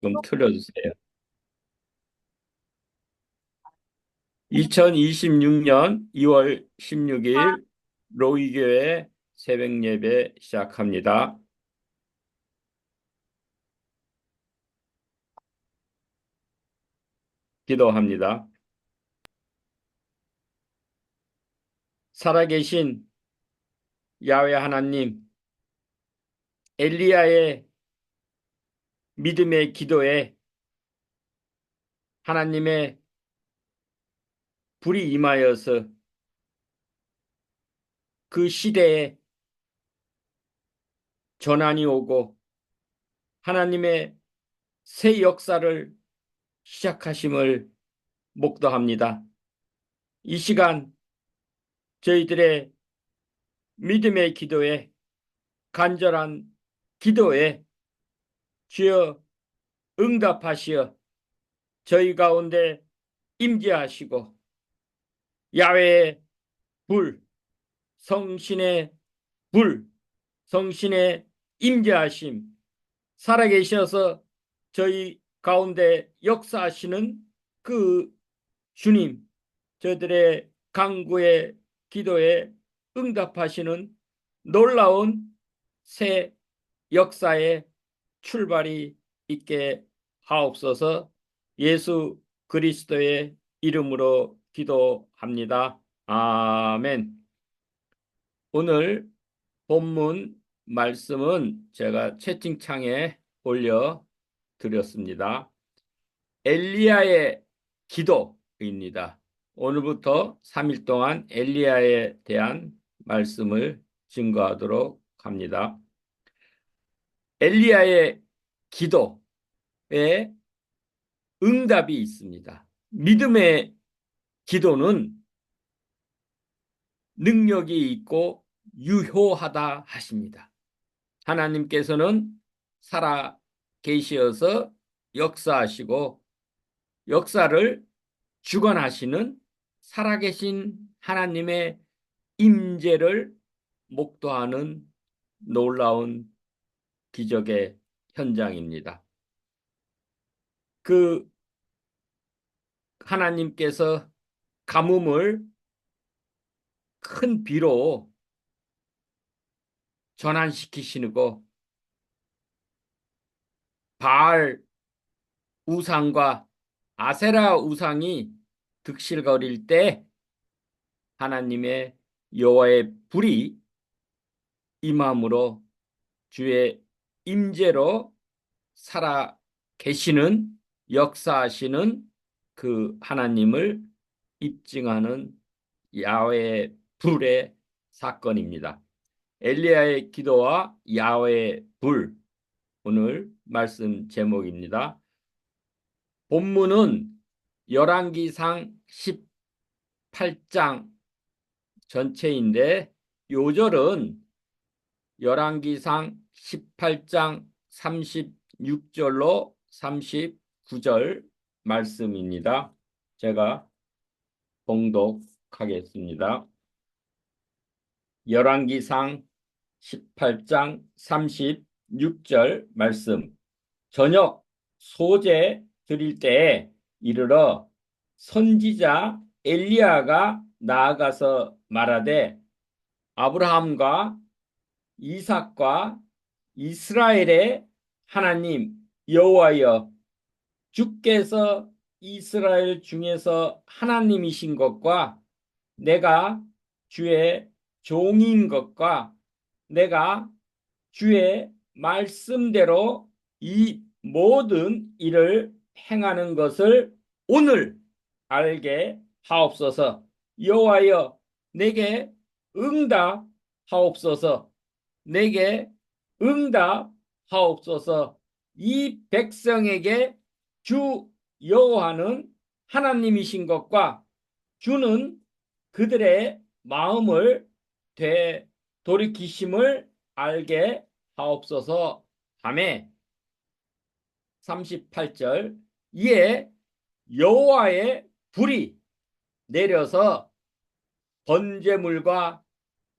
좀 틀어주세요. 2026년 2월 16일 로이교회 새벽 예배 시작합니다. 기도합니다. 살아계신 야훼 하나님, 엘리야의 믿음의 기도에 하나님의 불이 임하여서 그 시대에 전환이 오고 하나님의 새 역사를 시작하심을 목도합니다. 이 시간 저희들의 믿음의 기도에 간절한 기도에 주여 응답하시어 저희 가운데 임재하시고 야훼의 불, 성신의 불, 성신의 임재하심 살아계셔서 저희 가운데 역사하시는 그 주님, 저들의 간구의 기도에 응답하시는 놀라운 새 역사의 출발이 있게 하옵소서. 예수 그리스도의 이름으로 기도합니다. 아멘. 오늘 본문 말씀은 제가 채팅창에 올려 드렸습니다. 엘리야의 기도입니다. 오늘부터 3일 동안 엘리야에 대한 말씀을 증거하도록 합니다. 엘리야의 기도에 응답이 있습니다. 믿음의 기도는 능력이 있고 유효하다 하십니다. 하나님께서는 살아 계시어서 역사하시고 역사를 주관하시는 살아계신 하나님의 임재를 목도하는 놀라운 기적의 현장입니다. 그 하나님께서 가뭄을 큰 비로 전환시키시고 바알 우상과 아세라 우상이 득실거릴 때 하나님의 여호와의 불이 임함으로 주의 임재로 살아 계시는 역사하시는 그 하나님을 입증하는 야훼의 불의 사건입니다. 엘리야의 기도와 야훼의 불, 오늘 말씀 제목입니다. 본문은 열왕기상 18장 전체인데 요절은 열왕기상 18장 36절로 39절 말씀입니다. 제가 봉독하겠습니다. 열왕기상 18장 36절 말씀. 저녁 소제 드릴 때에 이르러 선지자 엘리야가 나아가서 말하되 아브라함과 이삭과 이스라엘의 하나님 여호와여, 주께서 이스라엘 중에서 하나님이신 것과 내가 주의 종인 것과 내가 주의 말씀대로 이 모든 일을 행하는 것을 오늘 알게 하옵소서. 여호와여, 내게 응답하옵소서. 내게 응답하옵소서. 이 백성에게 주 여호와는 하나님이신 것과 주는 그들의 마음을 되돌이키심을 알게 하옵소서. 하매 38절 이에 여호와의 불이 내려서 번제물과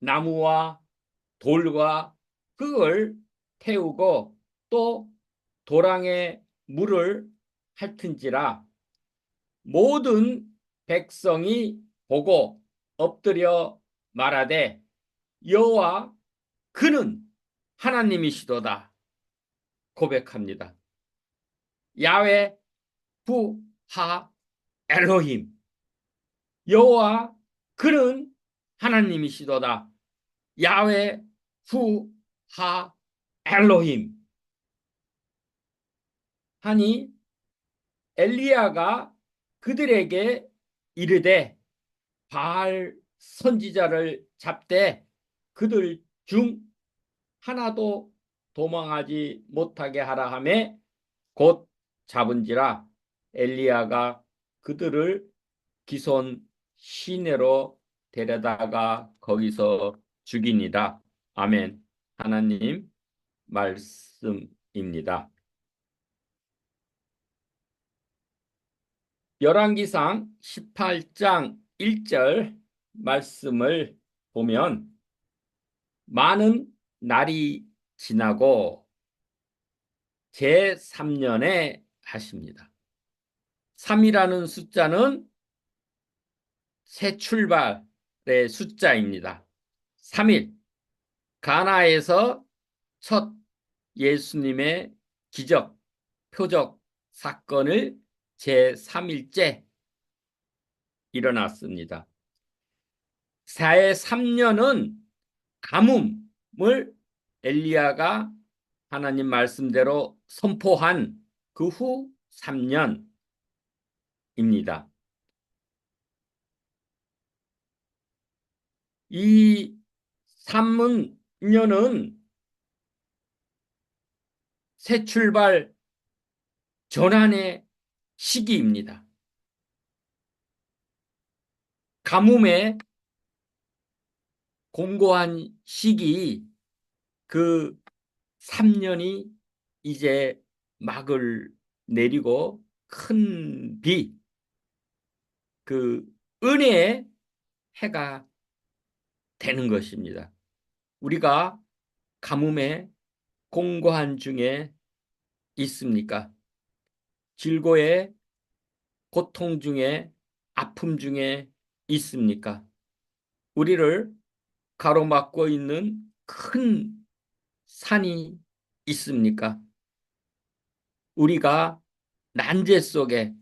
나무와 돌과 흙을 태우고 또 도랑의 물을 핥은지라 모든 백성이 보고 엎드려 말하되 여호와 그는 하나님이시도다 고백합니다. 야훼 후 하 엘로힘 여호와 그는 하나님이시도다. 야훼 후 하 엘로힘 하니 엘리야가 그들에게 이르되 바알 선지자를 잡되 그들 중 하나도 도망하지 못하게 하라 하매 곧 잡은지라 엘리야가 그들을 기손 시내로 데려다가 거기서 죽이니라. 아멘. 하나님 말씀입니다. 열왕기상 18장 1절 말씀을 보면 많은 날이 지나고 제3년에 하십니다. 3이라는 숫자는 새 출발의 숫자입니다. 3일 가나에서 첫 예수님의 기적, 표적 사건을 제3일째 일어났습니다. 새해 3년은 가뭄을 엘리야가 하나님 말씀대로 선포한 그 후 3년입니다. 이 3년은 새 출발 전환의 시기입니다. 가뭄의 공고한 시기 그 3년이 이제 막을 내리고 큰 비, 그 은혜의 해가 되는 것입니다. 우리가 가뭄의 공고한 중에 있습니까? 질고의 고통 중에 아픔 중에 있습니까? 우리를 가로막고 있는 큰 산이 있습니까? 우리가 난제 속에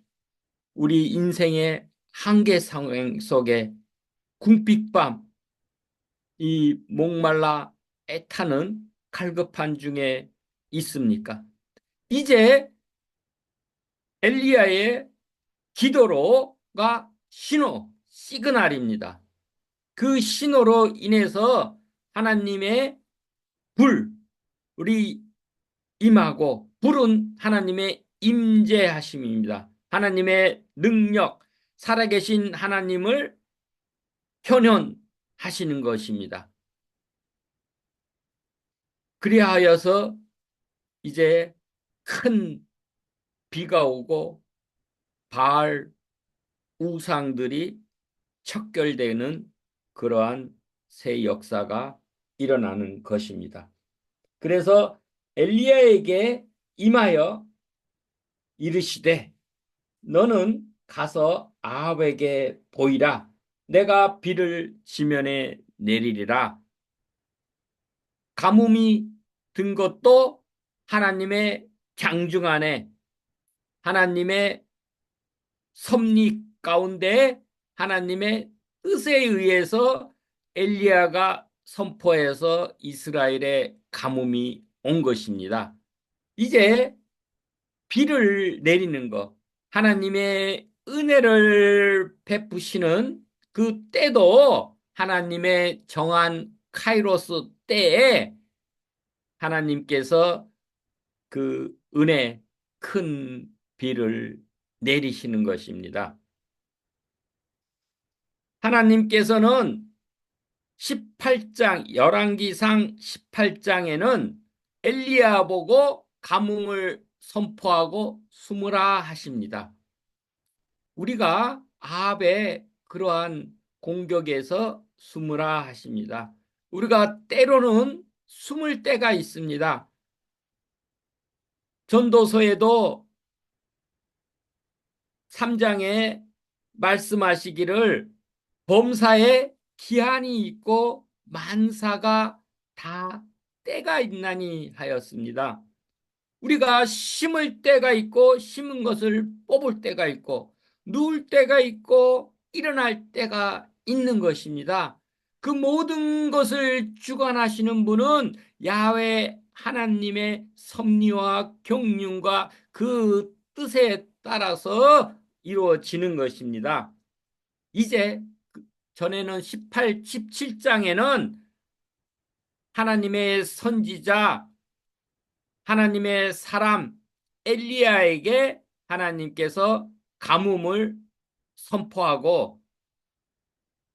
우리 인생의 한계 상황 속에 궁핍밤 이 목말라 애타는 갈급한 중에 있습니까? 이제 엘리야의 기도로가 신호, 시그널입니다. 그 신호로 인해서 하나님의 불이 임하고 불은 하나님의 임재하심입니다. 하나님의 능력, 살아계신 하나님을 현현하시는 것입니다. 그리하여서 이제 큰 비가 오고 바알 우상들이 척결되는 그러한 새 역사가 일어나는 것입니다. 그래서 엘리야에게 임하여 이르시되 너는 가서 아합에게 보이라. 내가 비를 지면에 내리리라. 가뭄이 든 것도 하나님의 장중 안에 하나님의 섭리 가운데 하나님의 뜻에 의해서 엘리야가 선포해서 이스라엘의 가뭄이 온 것입니다. 이제 비를 내리는 것, 하나님의 은혜를 베푸시는 그 때도 하나님의 정한 카이로스 때에 하나님께서 그 은혜 큰 비를 내리시는 것입니다. 하나님께서는 18장 열왕기상 18장에는 엘리야 보고 가뭄을 선포하고 숨으라 하십니다. 우리가 아합의 그러한 공격에서 숨으라 하십니다. 우리가 때로는 숨을 때가 있습니다. 전도서에도 3장에 말씀하시기를 범사에 기한이 있고 만사가 다 때가 있나니 하였습니다. 우리가 심을 때가 있고 심은 것을 뽑을 때가 있고 누울 때가 있고 일어날 때가 있는 것입니다. 그 모든 것을 주관하시는 분은 야훼 하나님의 섭리와 경륜과 그 뜻에 따라서 이루어지는 것입니다. 이제 전에는 17장에는 하나님의 선지자 하나님의 사람 엘리야에게 하나님께서 가뭄을 선포하고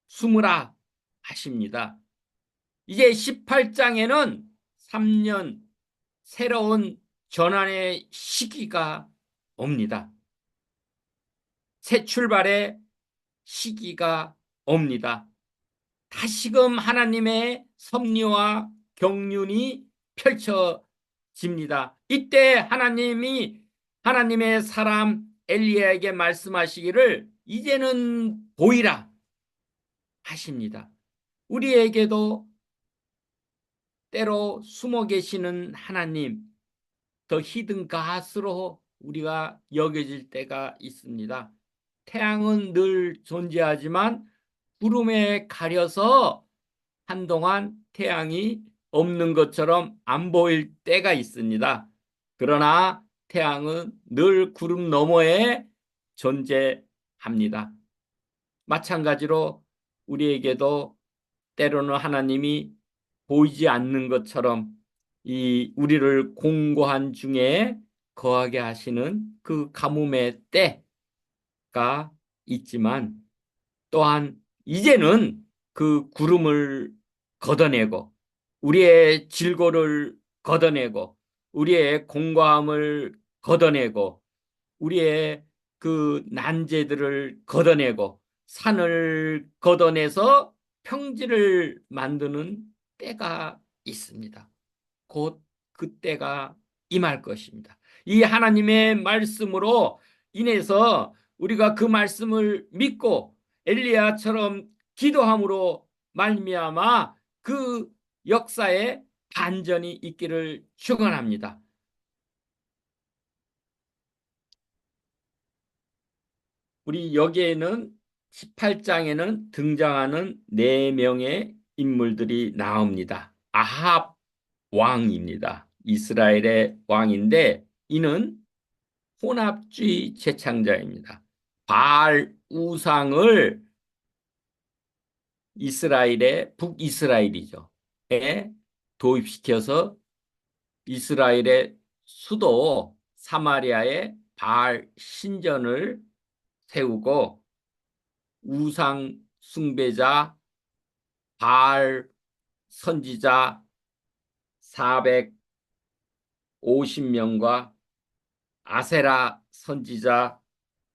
숨으라 하십니다. 이제 18장에는 3년 새로운 전환의 시기가 옵니다. 새 출발의 시기가 옵니다. 다시금 하나님의 섭리와 경륜이 펼쳐집니다. 이때 하나님이 하나님의 사람 엘리야에게 말씀하시기를 이제는 보이라 하십니다. 우리에게도 때로 숨어 계시는 하나님, 더 히든 갓으로 우리가 여겨질 때가 있습니다. 태양은 늘 존재하지만 구름에 가려서 한동안 태양이 없는 것처럼 안 보일 때가 있습니다. 그러나 태양은 늘 구름 너머에 존재합니다. 마찬가지로 우리에게도 때로는 하나님이 보이지 않는 것처럼 이 우리를 공고한 중에 거하게 하시는 그 가뭄의 때가 있지만 또한 이제는 그 구름을 걷어내고 우리의 질고를 걷어내고 우리의 공고함을 걷어내고 우리의 그 난제들을 걷어내고 산을 걷어내서 평지를 만드는 때가 있습니다. 곧 그때가 임할 것입니다. 이 하나님의 말씀으로 인해서 우리가 그 말씀을 믿고 엘리야처럼 기도함으로 말미암아 그 역사에 반전이 있기를 축원합니다. 우리 여기에는 18장에는 등장하는 4명의 인물들이 나옵니다. 아합 왕입니다. 이스라엘의 왕인데 이는 혼합주의 재창자입니다. 바알 우상을 이스라엘의 북이스라엘이죠. 에 도입시켜서 이스라엘의 수도 사마리아에 바알 신전을 세우고 우상 숭배자 바알 선지자 450명과 아세라 선지자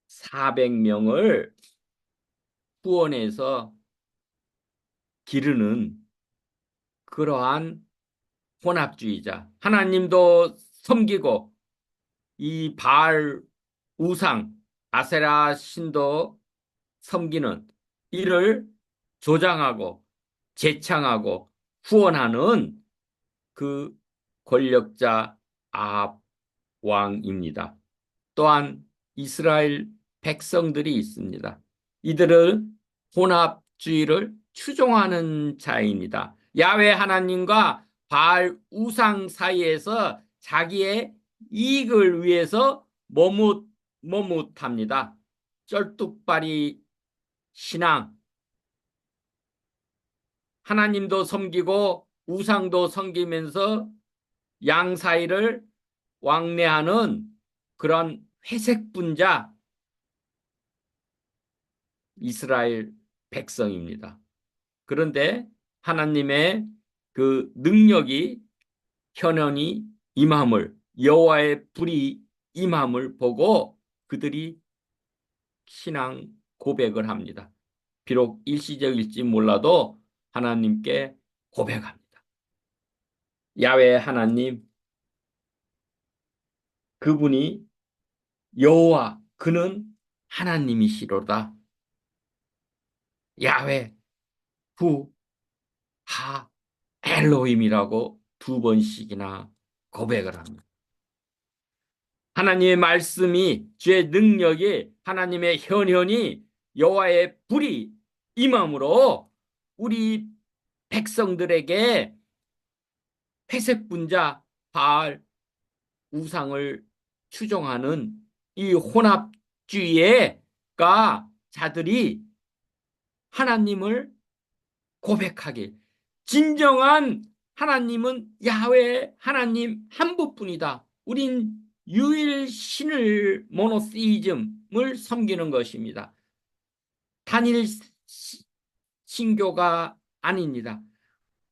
400명을 후원해서 기르는 그러한 혼합주의자. 하나님도 섬기고 이 바알 우상 아세라 신도 섬기는 이를 조장하고 제창하고 후원하는 그 권력자 아합 왕입니다. 또한 이스라엘 백성들이 있습니다. 이들은 혼합주의를 추종하는 자입니다. 야훼 하나님과 바알 우상 사이에서 자기의 이익을 위해서 머뭇합니다. 쩔뚝발이 신앙, 하나님도 섬기고 우상도 섬기면서 양 사이를 왕래하는 그런 회색 분자 이스라엘 백성입니다. 그런데 하나님의 그 능력이 현현이 임함을 여호와의 불이 임함을 보고 그들이 신앙 고백을 합니다. 비록 일시적일지 몰라도 하나님께 고백합니다. 야훼 하나님, 그분이 여호와, 그는 하나님이시로다. 야훼, 후, 하, 엘로힘이라고 두 번씩이나 고백을 합니다. 하나님의 말씀이, 주의 능력이, 하나님의 현현이, 여호와의 불이 임함으로 우리 백성들에게 회색 분자 바알 우상을 추종하는 이 혼합주의가 자들이 하나님을 고백하길, 진정한 하나님은 야훼 하나님 한 분뿐이다. 우린 유일신을, 모노세이즘을 섬기는 것입니다. 단일 신교가 아닙니다.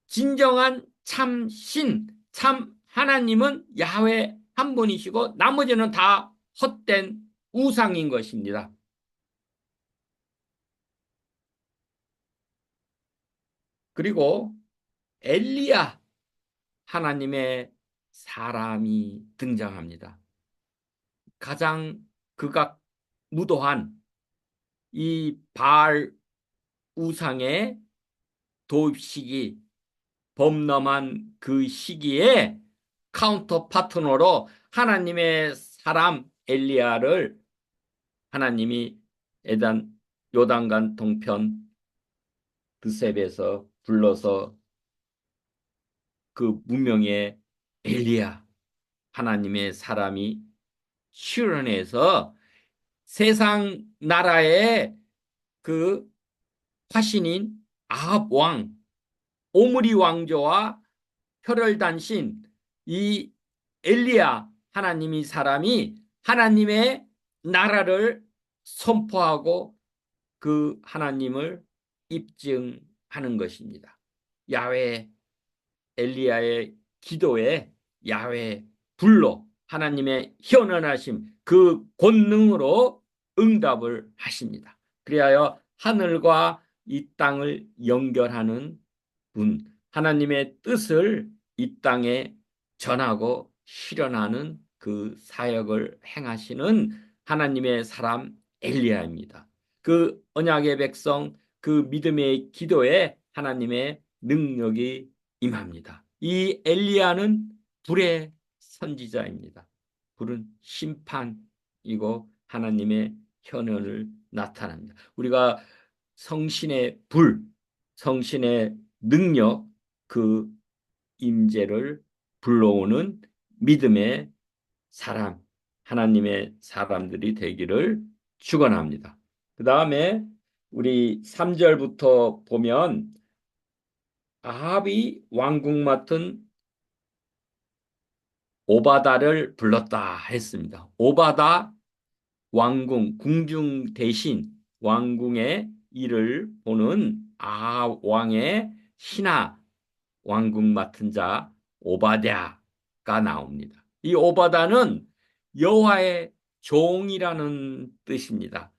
진정한 참 신, 참 하나님은 야훼 한 분이시고 나머지는 다 헛된 우상인 것입니다. 그리고 엘리야, 하나님의 사람이 등장합니다. 가장 극악무도한 이 바알 우상의 도입시기, 범람한 그 시기에 카운터 파트너로 하나님의 사람 엘리야를 하나님이 에단 요단강 동편 드셉에서 불러서 그 무명의 엘리야, 하나님의 사람이 실현해서 세상 나라의 그 화신인 아합 왕, 오므리 왕조와 혈혈단신 이 엘리야, 하나님이 사람이 하나님의 나라를 선포하고 그 하나님을 입증하는 것입니다. 야훼 엘리야의 기도에 야훼 불로 하나님의 현현하심 그 권능으로 응답을 하십니다. 그리하여 하늘과 이 땅을 연결하는 분, 하나님의 뜻을 이 땅에 전하고 실현하는 그 사역을 행하시는 하나님의 사람 엘리야입니다. 그 언약의 백성, 그 믿음의 기도에 하나님의 능력이 임합니다. 이 엘리야는 불의 선지자입니다. 불은 심판이고 하나님의 현현을 나타납니다. 우리가 성신의 불, 성신의 능력, 그 임재를 불러오는 믿음의 사람, 하나님의 사람들이 되기를 축원합니다. 그 다음에 우리 3절부터 보면 아합이 왕궁 맡은 오바다를 불렀다 했습니다. 오바다 왕궁, 궁중 대신 왕궁의 일을 보는 아합 왕의 신하, 왕궁 맡은 자 오바댜가 나옵니다. 이 오바다는 여호와의 종이라는 뜻입니다.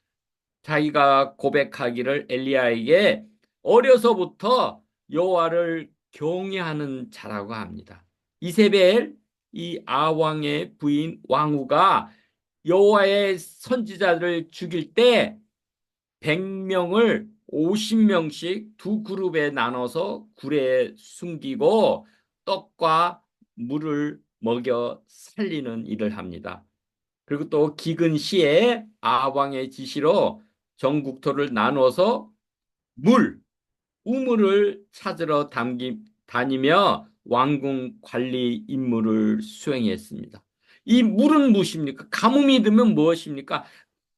자기가 고백하기를 엘리야에게 어려서부터 여호와를 경외하는 자라고 합니다. 이세벨, 이 아왕의 부인 왕후가 여호와의 선지자들을 죽일 때 100명을 50명씩 두 그룹에 나눠서 굴에 숨기고 떡과 물을 먹여 살리는 일을 합니다. 그리고 또 기근 시에 아합 왕의 지시로 전국토를 나눠서 물, 우물을 찾으러 다니며 왕궁 관리 임무를 수행했습니다. 이 물은 무엇입니까? 가뭄이 들면 무엇입니까?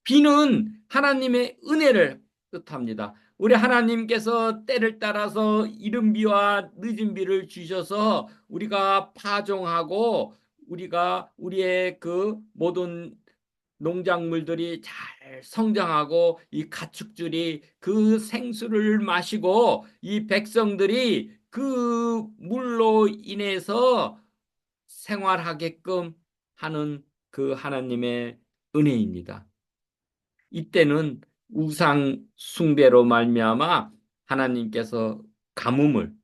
비는 하나님의 은혜를 뜻합니다. 우리 하나님께서 때를 따라서 이른 비와 늦은 비를 주셔서 우리가 파종하고 우리가 우리의 그 모든 농작물들이 잘 성장하고 이 가축들이 그 생수를 마시고 이 백성들이 그 물로 인해서 생활하게끔 하는 그 하나님의 은혜입니다. 이때는 우상 숭배로 말미암아 하나님께서 가뭄을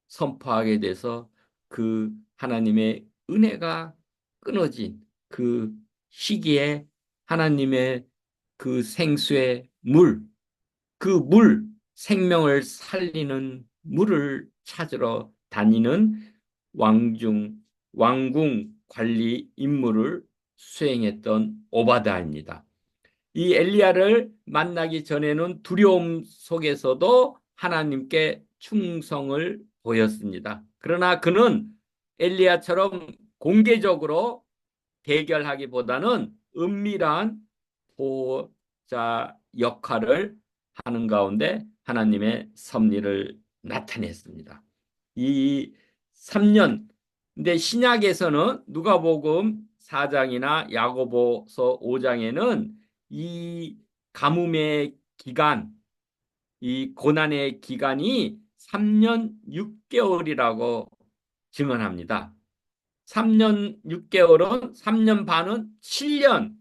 선포하게 돼서 그 하나님의 은혜가 끊어진 그 시기에 하나님의 그 생수의 물, 그 물, 생명을 살리는 물을 찾으러 다니는 왕중, 왕궁 관리 임무를 수행했던 오바다입니다. 이 엘리야를 만나기 전에는 두려움 속에서도 하나님께 충성을 보였습니다. 그러나 그는 엘리야처럼 공개적으로 대결하기보다는 은밀한 보호자 역할을 하는 가운데 하나님의 섭리를 나타냈습니다. 이 3년, 근데 신약에서는 누가복음 4장이나 야고보서 5장에는 이 가뭄의 기간, 이 고난의 기간이 3년 6개월이라고 증언합니다. 3년 6개월은 3년 반은 7년.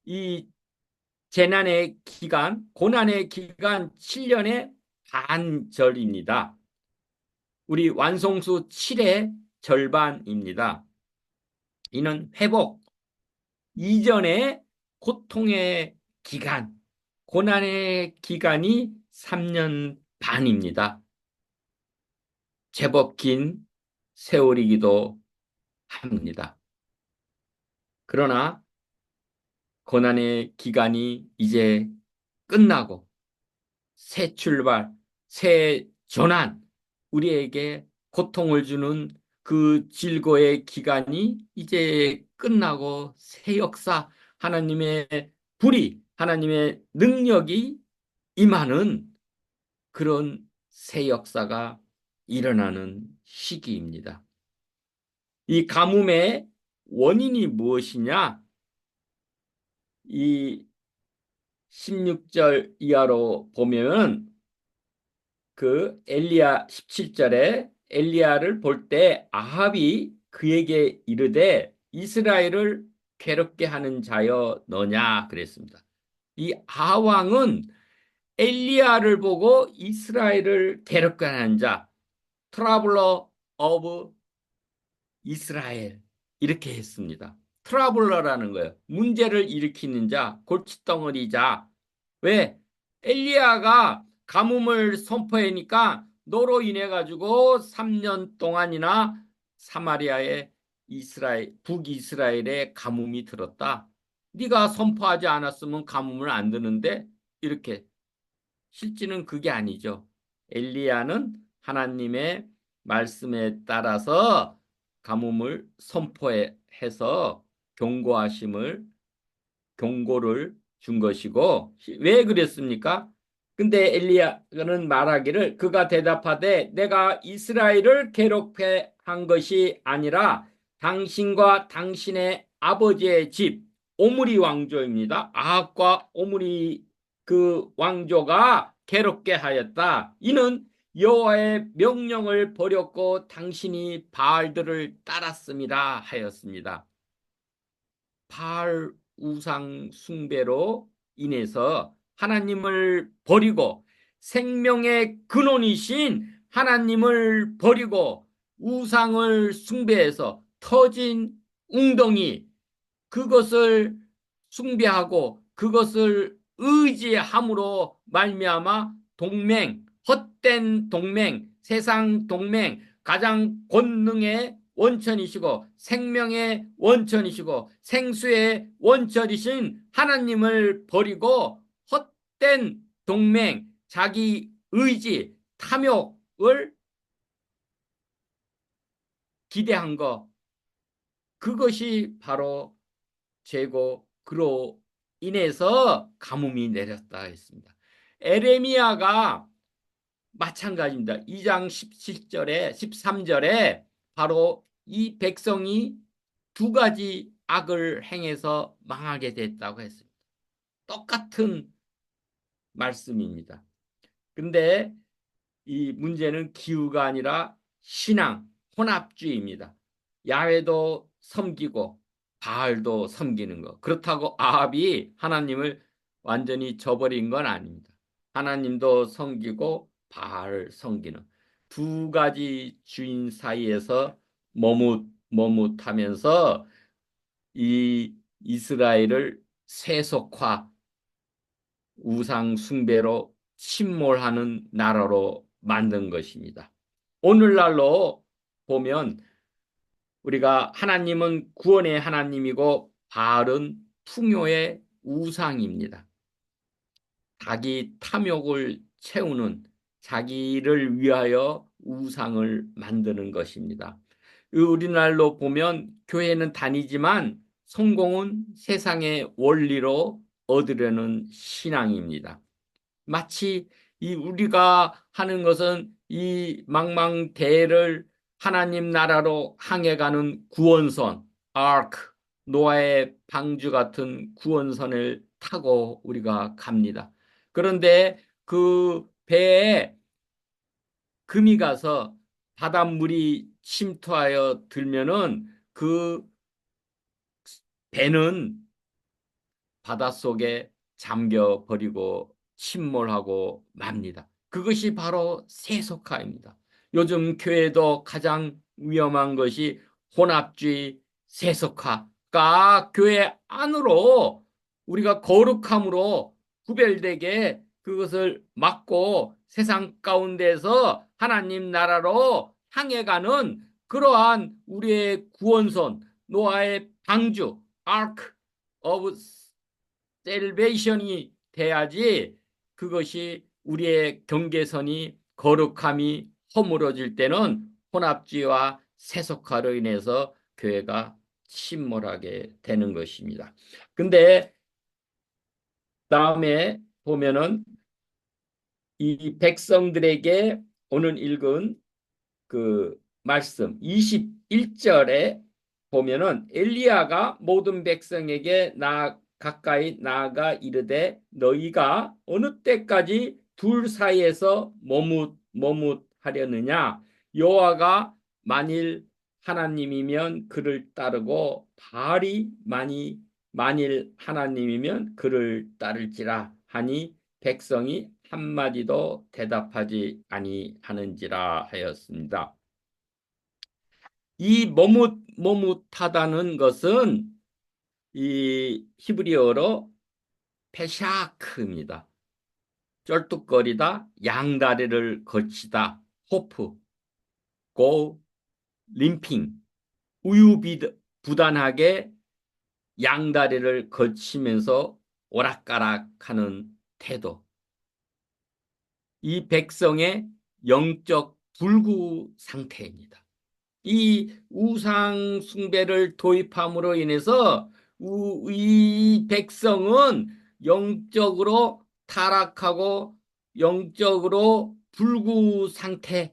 이 재난의 기간, 고난의 기간 7년의 반절입니다. 우리 완성수 7의 절반입니다. 이는 회복 이전의 고통의 기간, 고난의 기간이 3년 반입니다. 제법 긴 세월이기도 합니다. 그러나 고난의 기간이 이제 끝나고 새 출발, 새 전환, 우리에게 고통을 주는 그 질고의 기간이 이제 끝나고 새 역사, 하나님의 불이, 하나님의 능력이 임하는 그런 새 역사가 일어나는 시기입니다. 이 가뭄의 원인이 무엇이냐? 이 16절 이하로 보면 그 엘리야 17절에 엘리야를 볼 때 아합이 그에게 이르되 이스라엘을 괴롭게 하는 자여 너냐 그랬습니다. 이 아왕은 엘리야를 보고 이스라엘을 괴롭게 하는 자, 트러블러 오브 이스라엘 이렇게 했습니다. 트러블러라는 거예요. 문제를 일으키는 자, 골칫덩어리자. 왜? 엘리야가 가뭄을 선포하니까 너로 인해 가지고 3년 동안이나 사마리아의 이스라엘 북이스라엘에 가뭄이 들었다. 네가 선포하지 않았으면 가뭄을 안 드는데 이렇게 실제는 그게 아니죠. 엘리야는 하나님의 말씀에 따라서 가뭄을 선포해서 경고하심을 경고를 준 것이고 왜 그랬습니까? 근데 엘리야는 말하기를 그가 대답하되 내가 이스라엘을 괴롭게 한 것이 아니라 당신과 당신의 아버지의 집 오므리 왕조입니다. 아합과 오므리 그 왕조가 괴롭게 하였다. 이는 여호와의 명령을 버렸고 당신이 바알들을 따랐습니다 하였습니다. 바알 우상 숭배로 인해서 하나님을 버리고 생명의 근원이신 하나님을 버리고 우상을 숭배해서 터진 웅덩이 그것을 숭배하고 그것을 의지함으로 말미암아 동맹, 헛된 동맹, 세상 동맹, 가장 권능의 원천이시고 생명의 원천이시고 생수의 원천이신 하나님을 버리고 헛된 동맹, 자기 의지, 탐욕을 기대한 것, 그것이 바로 죄고 그로 인해서 가뭄이 내렸다 했습니다. 에레미야가 마찬가지입니다. 2장 17절에 13절에 바로 이 백성이 두 가지 악을 행해서 망하게 됐다고 했습니다. 똑같은 말씀입니다. 근데 이 문제는 기후가 아니라 신앙, 혼합주의입니다. 야훼도 섬기고 바알도 섬기는 거. 그렇다고 아합이 하나님을 완전히 저버린 건 아닙니다. 하나님도 섬기고 바알을 섬기는 두 가지 주인 사이에서 머뭇머뭇하면서 이 이스라엘을 세속화, 우상 숭배로 침몰하는 나라로 만든 것입니다. 오늘날로 보면 우리가 하나님은 구원의 하나님이고 바알은 풍요의 우상입니다. 자기 탐욕을 채우는, 자기를 위하여 우상을 만드는 것입니다. 우리날로 보면 교회는 다니지만 성공은 세상의 원리로 얻으려는 신앙입니다. 마치 이 우리가 하는 것은 이 망망대해를 하나님 나라로 향해 가는 구원선, 아크, 노아의 방주 같은 구원선을 타고 우리가 갑니다. 그런데 그 배에 금이 가서 바닷물이 침투하여 들면은 그 배는 바닷속에 잠겨 버리고 침몰하고 맙니다. 그것이 바로 세속화입니다. 요즘 교회도 가장 위험한 것이 혼합주의 세속화가 교회 안으로 우리가 거룩함으로 구별되게 그것을 막고 세상 가운데서 하나님 나라로 향해 가는 그러한 우리의 구원선, 노아의 방주, Ark of 셀베이션이 돼야지 그것이 우리의 경계선이 거룩함이 허물어질 때는 혼합주의와 세속화로 인해서 교회가 침몰하게 되는 것입니다. 근데 다음에 보면은 이 백성들에게 오늘 읽은 그 말씀 21절에 보면은 엘리야가 모든 백성에게 가까이 나아가 이르되 너희가 어느 때까지 둘 사이에서 머뭇하려느냐 여호와가 만일 하나님이면 그를 따르고 바알이 만일 하나님이면 그를 따를지라 하니 백성이 한마디도 대답하지 아니하는지라 하였습니다. 이 머뭇하다는 것은 이 히브리어로 페샤크입니다. 쩔뚝거리다, 양다리를 거치다, 호프, 고, 림핑, 우유부단하게 양다리를 거치면서 오락가락하는 태도. 이 백성의 영적 불구 상태입니다. 이 우상 숭배를 도입함으로 인해서 이 백성은 영적으로 타락하고 영적으로 불구 상태에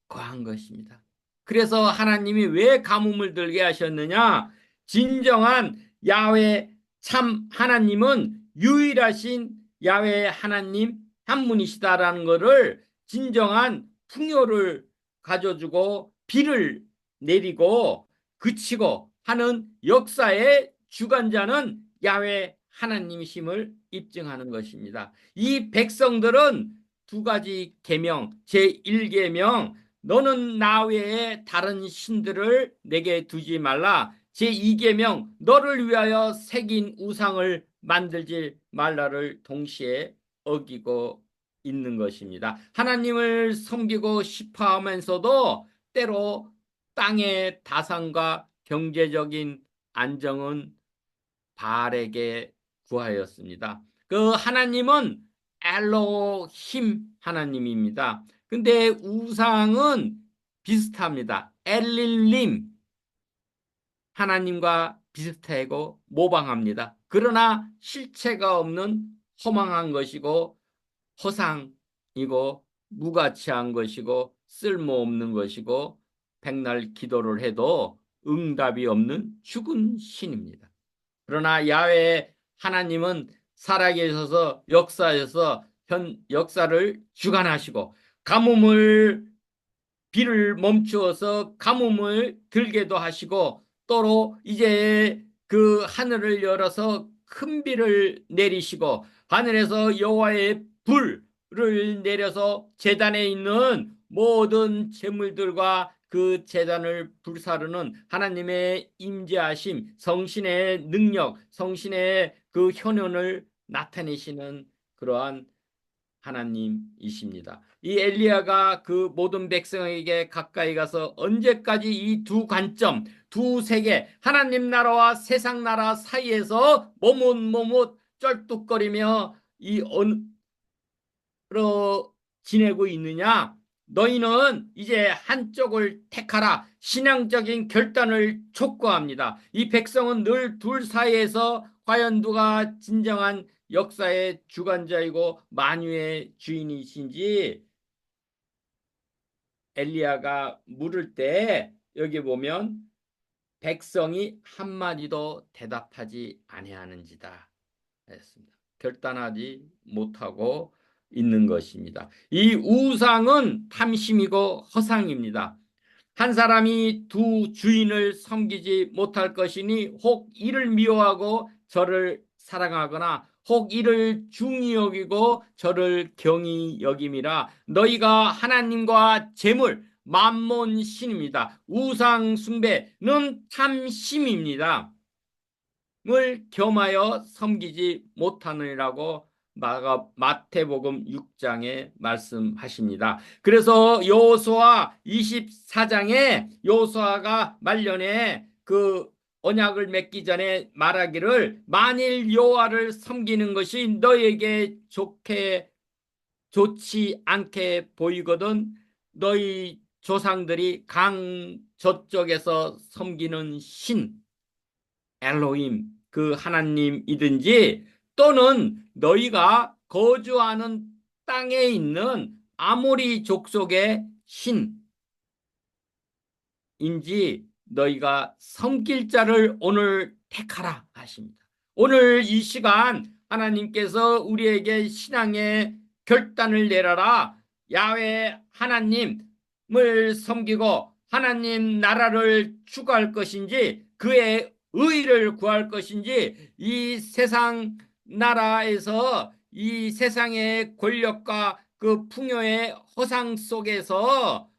거한 것입니다. 그래서 하나님이 왜 가뭄을 들게 하셨느냐? 진정한 야훼 참 하나님은 유일하신 야훼 하나님 한 분이시다라는 것을 진정한 풍요를 가져주고 비를 내리고 그치고 하는 역사의 주관자는 야훼 하나님이심을 입증하는 것입니다. 이 백성들은 두 가지 계명, 제1계명 너는 나 외에 다른 신들을 내게 두지 말라. 제2계명 너를 위하여 새긴 우상을 만들지 말라를 동시에 어기고 있는 것입니다. 하나님을 섬기고 싶어 하면서도 때로 땅의 다산과 경제적인 안정은 바알에게 구하였습니다. 그 하나님은 엘로힘 하나님입니다. 근데 우상은 비슷합니다. 엘릴림 하나님과 비슷하고 모방합니다. 그러나 실체가 없는 허망한 것이고 허상이고 무가치한 것이고 쓸모없는 것이고 백날 기도를 해도 응답이 없는 죽은 신입니다. 그러나 야훼 하나님은 살아계셔서 역사에서 역사를 주관하시고 가뭄을 비를 멈추어서 가뭄을 들게도 하시고 또로 이제 그 하늘을 열어서 큰 비를 내리시고 하늘에서 여호와의 불을 내려서 제단에 있는 모든 재물들과 그 제단을 불사르는 하나님의 임재하심, 성신의 능력, 성신의 그 현현을 나타내시는 그러한 하나님이십니다. 이 엘리야가 그 모든 백성에게 가까이 가서 언제까지 이 두 관점, 두 세계, 하나님 나라와 세상 나라 사이에서 머뭇머뭇 쩔뚝거리며 이 언으로 지내고 있느냐? 너희는 이제 한쪽을 택하라. 신앙적인 결단을 촉구합니다. 이 백성은 늘 둘 사이에서 과연 누가 진정한 역사의 주관자이고 만유의 주인이신지 엘리야가 물을 때 여기 보면 백성이 한마디도 대답하지 아니하는지다 했습니다. 결단하지 못하고 있는 것입니다. 이 우상은 탐심이고 허상입니다. 한 사람이 두 주인을 섬기지 못할 것이니 혹 이를 미워하고 저를 사랑하거나 혹 이를 중히 여기고 저를 경히 여김이라. 너희가 하나님과 재물 만몬 신입니다. 우상 숭배는 탐심입니다. 을 겸하여 섬기지 못하느니라고 마태복음 6장에 말씀하십니다. 그래서 여호수아 24장에 여호수아가 말년에 그 언약을 맺기 전에 말하기를 만일 여호와를 섬기는 것이 너에게 좋지 않게 보이거든 너희 조상들이 강 저쪽에서 섬기는 신 엘로힘 그 하나님이든지 또는 너희가 거주하는 땅에 있는 아모리 족속의 신인지 너희가 섬길 자를 오늘 택하라 하십니다. 오늘 이 시간 하나님께서 우리에게 신앙의 결단을 내려라. 야훼 하나님을 섬기고 하나님 나라를 추구할 것인지 그의 의를 구할 것인지 이 세상 나라에서 이 세상의 권력과 그 풍요의 허상 속에서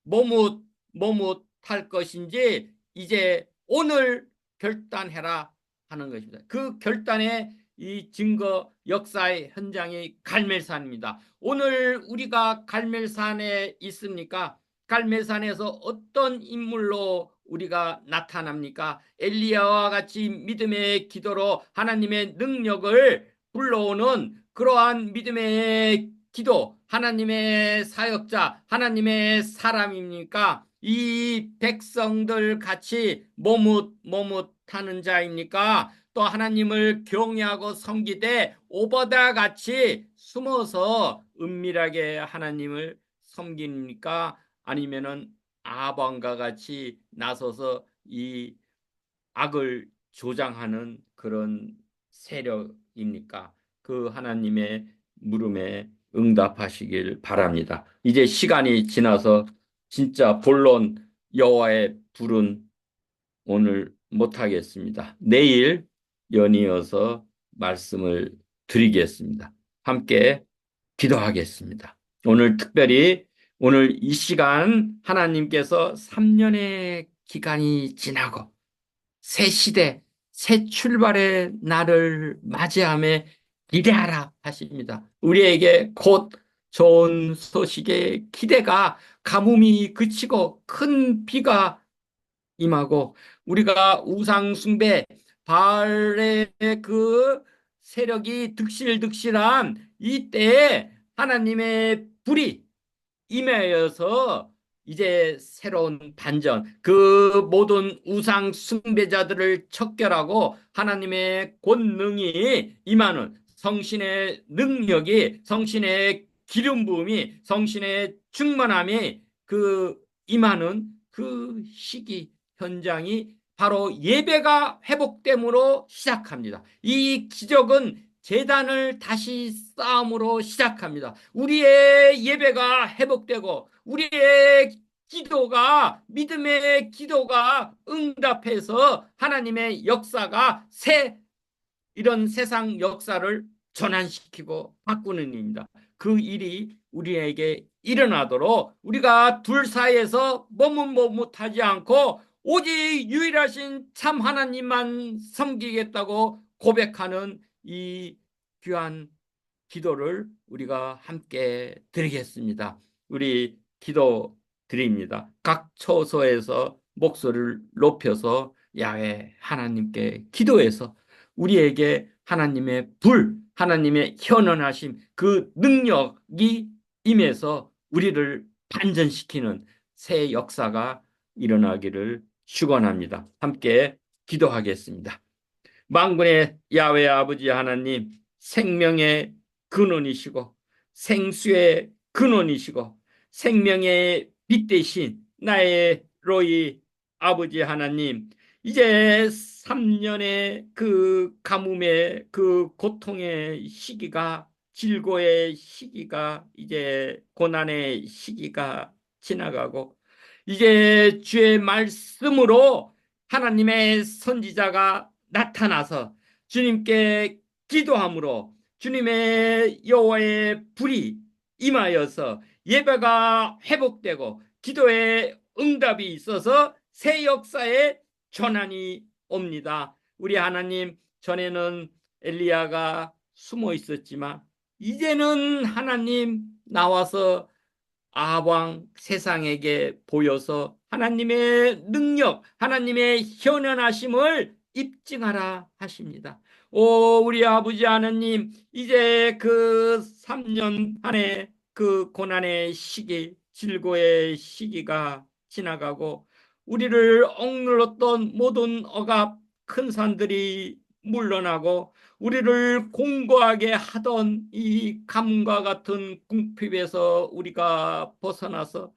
머뭇할 것인지 이제 오늘 결단해라 하는 것입니다. 그 결단의 이 증거 역사의 현장이 갈멜산입니다. 오늘 우리가 갈멜산에 있습니까? 갈멜산에서 어떤 인물로 우리가 나타납니까? 엘리야와 같이 믿음의 기도로 하나님의 능력을 불러오는 그러한 믿음의 기도, 하나님의 사역자, 하나님의 사람입니까? 이 백성들 같이 머뭇하는 자입니까? 또 하나님을 경외하고 섬기되 오버다 같이 숨어서 은밀하게 하나님을 섬깁니까? 아니면은 아방과 같이 나서서 이 악을 조장하는 그런 세력입니까? 그 하나님의 물음에 응답하시길 바랍니다. 이제 시간이 지나서 진짜 본론 여호와의 불은 오늘 못하겠습니다. 내일 연이어서 말씀을 드리겠습니다. 함께 기도하겠습니다. 오늘 특별히 오늘 이 시간 하나님께서 3년의 기간이 지나고 새 시대, 새 출발의 날을 맞이함에 기대하라 하십니다. 우리에게 곧 좋은 소식의 기대가 가뭄이 그치고 큰 비가 임하고 우리가 우상 숭배 바알의 그 세력이 득실득실한 이때에 하나님의 불이 임하여서 이제 새로운 반전, 그 모든 우상 숭배자들을 척결하고 하나님의 권능이 임하는 성신의 능력이, 성신의 기름 부음이, 성신의 충만함이 그 임하는 그 시기 현장이 바로 예배가 회복됨으로 시작합니다. 이 기적은 제단을 다시 쌓음으로 시작합니다. 우리의 예배가 회복되고 우리의 기도가 믿음의 기도가 응답해서 하나님의 역사가 이런 세상 역사를 전환시키고 바꾸는 일입니다. 그 일이 우리에게 일어나도록 우리가 둘 사이에서 머뭇하지 않고 오직 유일하신 참 하나님만 섬기겠다고 고백하는 이 귀한 기도를 우리가 함께 드리겠습니다. 우리 기도 드립니다. 각 처소에서 목소리를 높여서 야훼 하나님께 기도해서 우리에게 하나님의 불, 하나님의 현원하심, 그 능력이 임해서 우리를 반전시키는 새 역사가 일어나기를 축원합니다. 함께 기도하겠습니다. 만군의 야훼 아버지 하나님, 생명의 근원이시고 생수의 근원이시고 생명의 빛 대신 나의 로이 아버지 하나님, 이제 3년의 그 가뭄의 그 고통의 시기가, 질고의 시기가, 이제 고난의 시기가 지나가고 이제 주의 말씀으로 하나님의 선지자가 나타나서 주님께 기도함으로 주님의 여호와의 불이 임하여서 예배가 회복되고 기도의 응답이 있어서 새 역사의 전환이 옵니다. 우리 하나님, 전에는 엘리야가 숨어 있었지만 이제는 하나님 나와서 아방 세상에게 보여서 하나님의 능력, 하나님의 현현하심을 입증하라 하십니다. 오, 우리 아버지 하나님, 이제 그 3년 안에 그 고난의 시기, 질고의 시기가 지나가고 우리를 억눌렀던 모든 억압, 큰 산들이 물러나고 우리를 공고하게 하던 이 가뭄과 같은 궁핍에서 우리가 벗어나서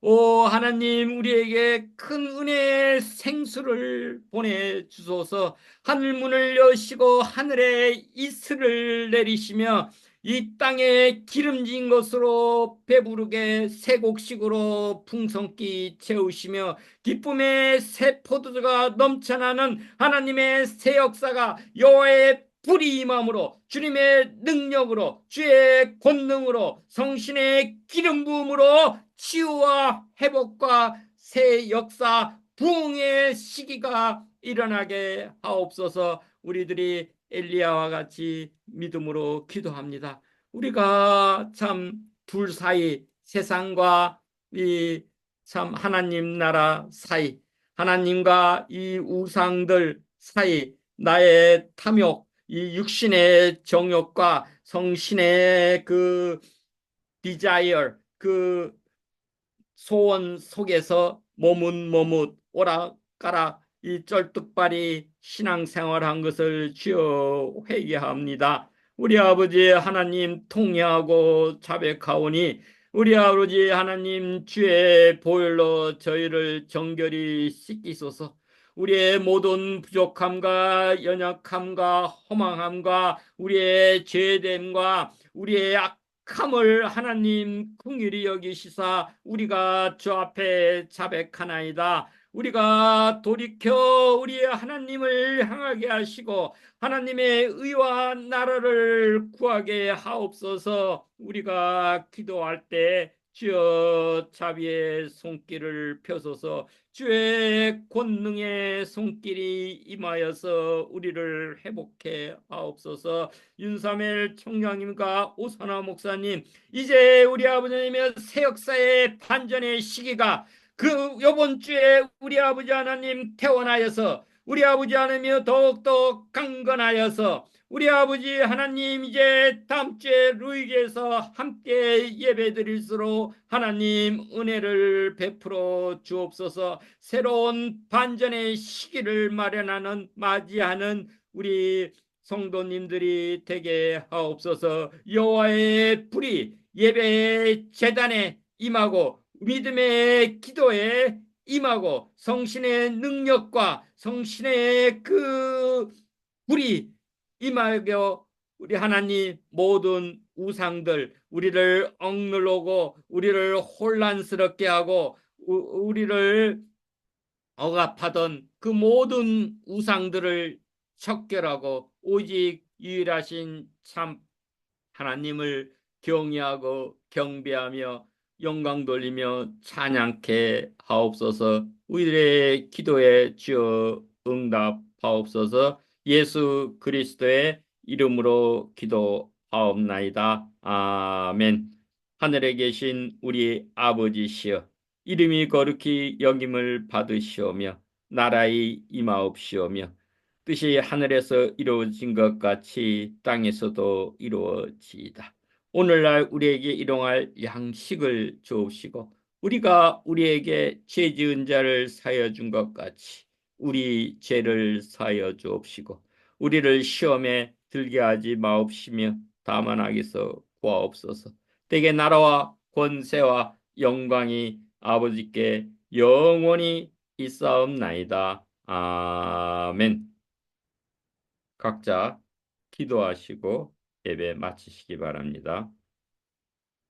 오 하나님, 우리에게 큰 은혜의 생수를 보내주소서. 하늘문을 여시고 하늘에 이슬을 내리시며 이 땅에 기름진 것으로 배부르게 새 곡식으로 풍성히 채우시며 기쁨의 새 포도주가 넘쳐나는 하나님의 새 역사가 여호와의 불이 임함으로 주님의 능력으로 주의 권능으로 성신의 기름 부음으로 치유와 회복과 새 역사 부흥의 시기가 일어나게 하옵소서. 우리들이 엘리야와 같이 믿음으로 기도합니다. 우리가 참 둘 사이, 세상과 이 참 하나님 나라 사이, 하나님과 이 우상들 사이, 나의 탐욕, 이 육신의 정욕과 성신의 그 디자이어, 그 소원 속에서 머뭇머뭇 오락가락 이 쩔뚝발이 신앙생활한 것을 주여 회개합니다. 우리 아버지 하나님 통회하고 자백하오니 우리 아버지 하나님 주의 보혈로 저희를 정결히 씻기소서. 우리의 모든 부족함과 연약함과 허망함과 우리의 죄됨과 우리의 악함을 하나님 긍휼히 여기시사 우리가 주 앞에 자백하나이다. 우리가 돌이켜 우리의 하나님을 향하게 하시고 하나님의 의와 나라를 구하게 하옵소서. 우리가 기도할 때 주여 자비의 손길을 펴소서. 주의 권능의 손길이 임하여서 우리를 회복해 하옵소서. 윤사멜 총장님과 오선화 목사님, 이제 우리 아버지님의 새 역사의 반전의 시기가 그 요번 주에 우리 아버지 하나님 태어나여서 우리 아버지 하나님이 더욱더 강건하여서 우리 아버지 하나님 이제 다음 주에 루이게에서 함께 예배드릴수록 하나님 은혜를 베풀어 주옵소서. 새로운 반전의 시기를 마련하는 맞이하는 우리 성도님들이 되게 하옵소서. 여호와의 불이 예배 제단에 임하고 믿음의 기도에 임하고 성신의 능력과 성신의 그 불이 임하여 우리 하나님 모든 우상들 우리를 억누르고 우리를 혼란스럽게 하고 우리를 억압하던 그 모든 우상들을 척결하고 오직 유일하신 참 하나님을 경외하고 경배하며 영광 돌리며 찬양케 하옵소서. 우리의 기도에 주여 응답하옵소서. 예수 그리스도의 이름으로 기도하옵나이다. 아멘. 하늘에 계신 우리 아버지시여, 이름이 거룩히 여김을 받으시오며 나라의 임하옵시오며 뜻이 하늘에서 이루어진 것 같이 땅에서도 이루어지이다. 오늘날 우리에게 일용할 양식을 주옵시고 우리가 우리에게 죄 지은 자를 사하여 준 것 같이 우리 죄를 사하여 주옵시고 우리를 시험에 들게 하지 마옵시며 다만 악에서 구하옵소서. 대개 나라와 권세와 영광이 아버지께 영원히 있사옵나이다. 아멘. 각자 기도하시고 예배 마치시기 바랍니다.